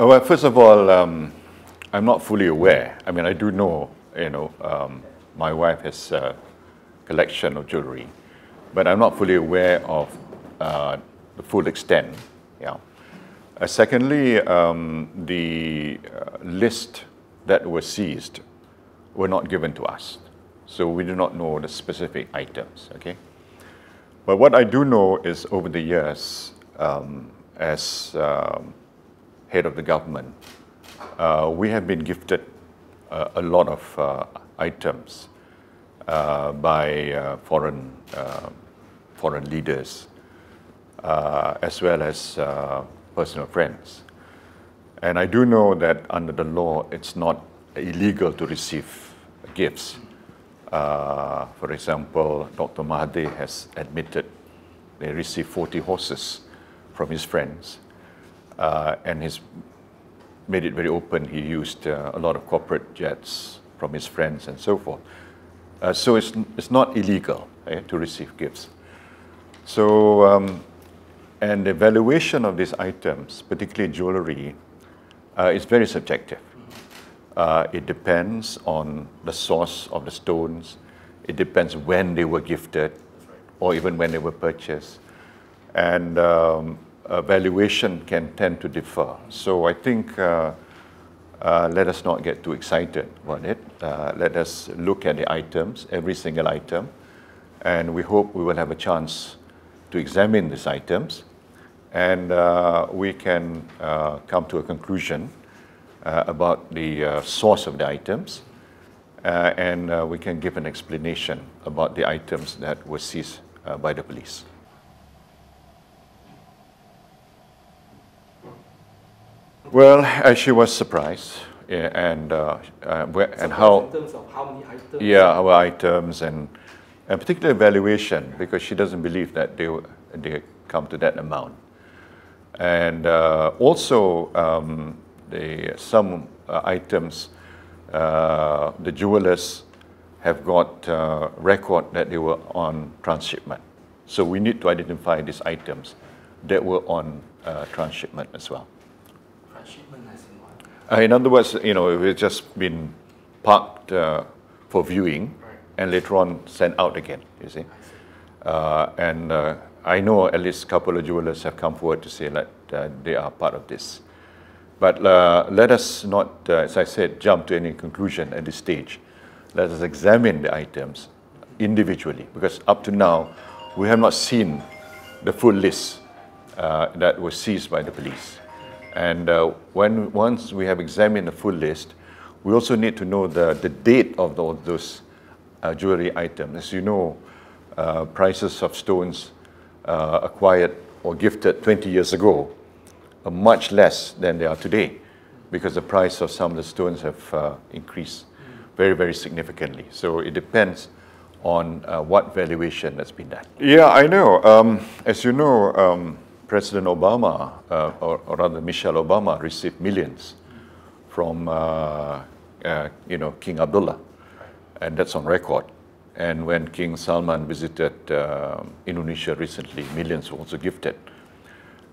Well, first of all, I'm not fully aware. I mean, I do know, my wife has a collection of jewelry, but I'm not fully aware of the full extent. Yeah. Secondly, the list that was seized were not given to us, so we do not know the specific items. Okay. But what I do know is, over the years, as head of the government, we have been gifted a lot of items by foreign leaders, as well as personal friends. And I do know that under the law, it's not illegal to receive gifts. For example, Dr. Mahathir has admitted they received 40 horses from his friends, and he's made it very open. He used a lot of corporate jets from his friends and so forth. So it's not illegal to receive gifts. So, and the valuation of these items, particularly jewelry, is very subjective. It depends on the source of the stones. It depends when they were gifted, or even when they were purchased. And valuation can tend to differ. So I think let us not get too excited about it. Let us look at the items, every single item, and we hope we will have a chance to examine these items, and we can come to a conclusion about the source of the items, and we can give an explanation about the items that were seized by the police. Well, she was surprised, and how in terms of how many items? Yeah, our items, and particularly valuation, because she doesn't believe that they come to that amount. And also some items, the jewelers have got record that they were on transshipment. So we need to identify these items that were on transshipment as well. Transshipment as in what? In other words, it's just been parked for viewing, right, and later on sent out again, you see. And I know at least a couple of jewelers have come forward to say that they are part of this. But let us not, as I said, jump to any conclusion at this stage. Let us examine the items individually, because up to now, we have not seen the full list that was seized by the police. And once we have examined the full list, we also need to know the date of those jewelry items. As you know, prices of stones acquired or gifted 20 years ago are much less than they are today, because the price of some of the stones have increased very, very significantly. So it depends on what valuation has been done. Yeah, I know. As you know, President Obama, or rather Michelle Obama, received millions from King Abdullah, and that's on record. And when King Salman visited Indonesia recently, millions were also gifted.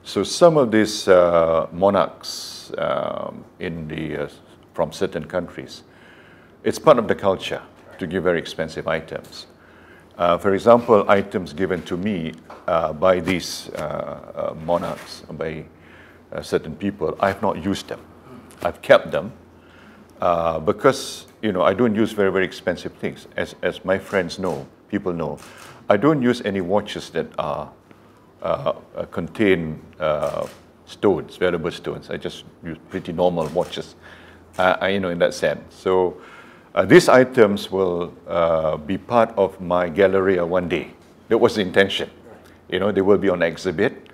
So some of these monarchs from certain countries, it's part of the culture to give very expensive items. For example, items given to me by these monarchs, by certain people, I have not used them. I've kept them because I don't use very, very expensive things. As my friends know, people know, I don't use any watches that are contain stones, valuable stones. I just use pretty normal watches, in that sense. So these items will be part of my gallery one day. That was the intention. They will be on exhibit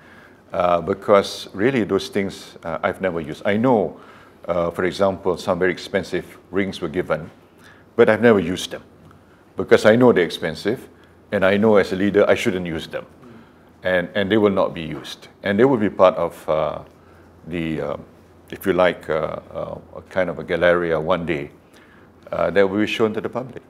because really those things I've never used. I know, for example, some very expensive rings were given, but I've never used them because I know they're expensive, and I know as a leader I shouldn't use them. And they will not be used. And they will be part of if you like, a kind of a galleria one day that will be shown to the public.